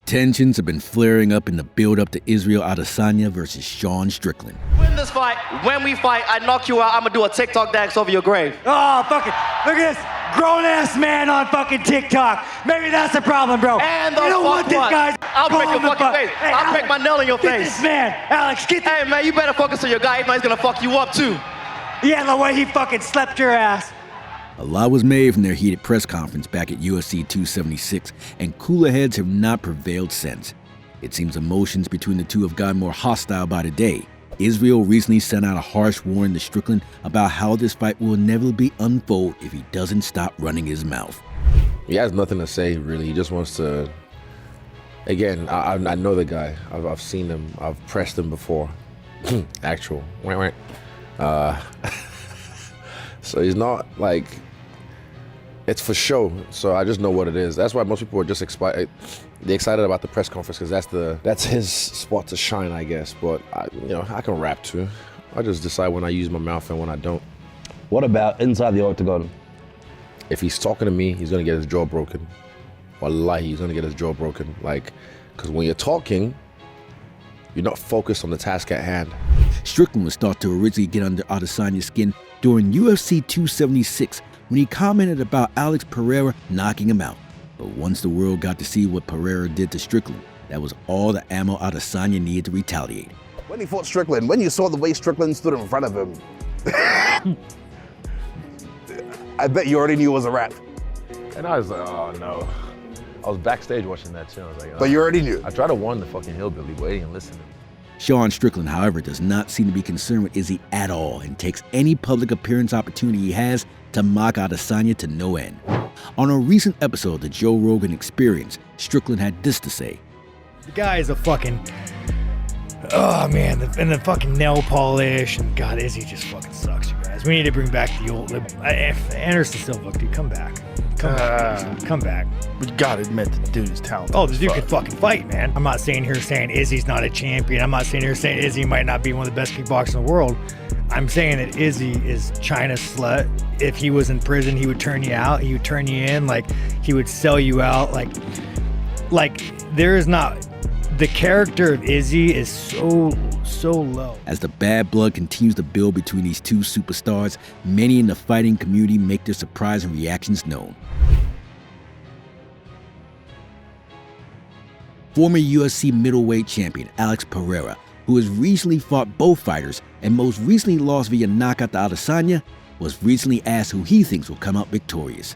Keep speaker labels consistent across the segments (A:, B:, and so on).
A: Tensions have been flaring up in the build-up to Israel Adesanya versus Sean Strickland.
B: Win this fight. When we fight, I knock you out. I'm gonna do a TikTok dance over your grave.
C: Oh, fucking, look at this grown-ass man on fucking TikTok. Maybe that's the problem, bro.
B: And the
C: you don't want this guy's
B: I'll break your fucking face.
C: Hey,
B: I'll break my nail in your
C: get
B: face.
C: This man, Alex, get this.
B: Hey, man, you better focus on your guy. If not, he's gonna fuck you up, too.
C: Yeah, the way he fucking slept your ass.
A: A lot was made from their heated press conference back at UFC 276, and cooler heads have not prevailed since. It seems emotions between the two have gotten more hostile by the day. Israel recently sent out a harsh warning to Strickland about how this fight will inevitably unfold if he doesn't stop running his mouth.
D: He has nothing to say, really. He just wants to... Again, I know the guy. I've seen him. I've pressed him before. Actual. So he's not like... It's for show, so I just know what it is. That's why most people are just excited about the press conference, because that's his spot to shine, I guess. But I can rap too. I just decide when I use my mouth and when I don't.
E: What about inside the octagon?
D: If he's talking to me, he's gonna get his jaw broken. Wallahi, he's gonna get his jaw broken. Because when you're talking, you're not focused on the task at hand.
A: Strickland was thought to originally get under Adesanya's skin during UFC 276 when he commented about Alex Pereira knocking him out. But once the world got to see what Pereira did to Strickland, that was all the ammo Adesanya needed to retaliate.
E: When he fought Strickland, when you saw the way Strickland stood in front of him, I bet you already knew it was a wrap.
D: And I was like, oh no. I was backstage watching that too. I was like, oh.
E: But you already knew.
D: I tried to warn the fucking hillbilly, but he didn't listen.
A: Sean Strickland, however, does not seem to be concerned with Izzy at all and takes any public appearance opportunity he has to mock Adesanya to no end. On a recent episode of the Joe Rogan Experience, Strickland had this to say.
C: The guy is a fucking... Oh, man, and the fucking nail polish, and God, Izzy just fucking sucks, you guys. We need to bring back the old... Anderson Silva, dude, come back. Come back.
F: But you gotta admit, the dude is talented.
C: Oh, the dude can fucking fight, man. I'm not saying Izzy's not a champion. I'm not saying Izzy might not be one of the best kickboxers in the world. I'm saying that Izzy is China's slut. If he was in prison, he would turn you out. He would turn you in. He would sell you out. There is not... The character of Izzy is so low.
A: As the bad blood continues to build between these two superstars, many in the fighting community make their surprising reactions known. Former UFC middleweight champion Alex Pereira, who has recently fought both fighters and most recently lost via knockout to Adesanya, was recently asked who he thinks will come out victorious.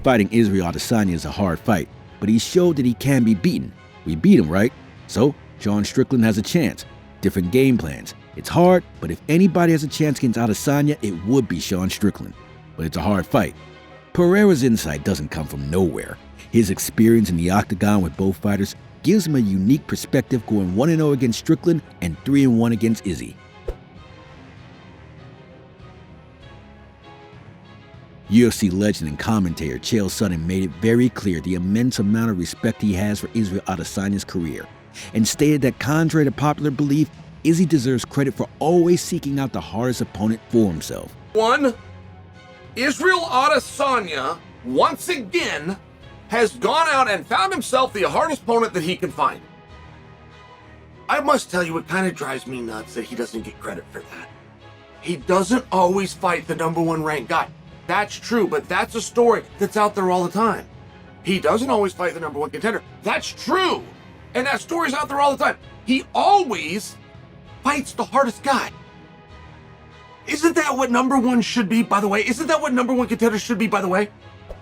A: Fighting Israel Adesanya is a hard fight, but he showed that he can be beaten. We beat him, right? So, Sean Strickland has a chance. Different game plans. It's hard, but if anybody has a chance against Adesanya, it would be Sean Strickland. But it's a hard fight. Pereira's insight doesn't come from nowhere. His experience in the octagon with both fighters gives him a unique perspective, going 1-0 against Strickland and 3-1 against Izzy. UFC legend and commentator CHAEL SONNEN made it very clear the immense amount of respect he has for Israel Adesanya's career, and stated that contrary to popular belief, Izzy deserves credit for always seeking out the hardest opponent for himself.
G: One, Israel Adesanya, once again, has gone out and found himself the hardest opponent that he can find. I must tell you, it kind of drives me nuts that he doesn't get credit for that. He doesn't always fight the #1 ranked guy. That's true, but that's a story that's out there all the time. He doesn't always fight the #1 contender. That's true. And that story's out there all the time. He always fights the hardest guy. Isn't that what #1 should be, by the way? Isn't that what #1 contender should be, by the way?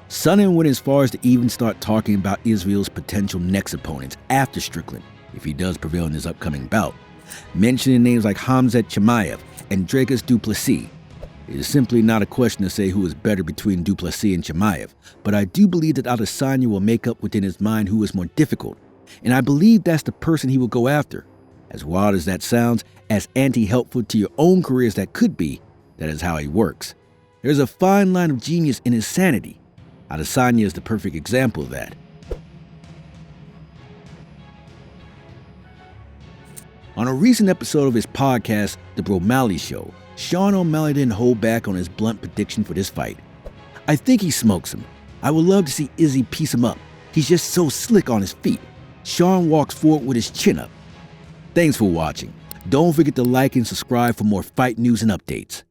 A: Sonnen went as far as to even start talking about Israel's potential next opponents after Strickland, if he does prevail in his upcoming bout, mentioning names like Khamzat Chimaev and Dricus du Plessis. It is simply not a question to say who is better between du Plessis and Chimaev, but I do believe that Adesanya will make up within his mind who is more difficult, and I believe that's the person he will go after. As wild as that sounds, as anti-helpful to your own career as that could be, that is how he works. There's a fine line of genius in his sanity. Adesanya is the perfect example of that. On a recent episode of his podcast, The Bromalley Show, Sean O'Malley didn't hold back on his blunt prediction for this fight. I think he smokes him. I would love to see Izzy piece him up. He's just so slick on his feet. Sean walks forward with his chin up. Thanks for watching. Don't forget to like and subscribe for more fight news and updates.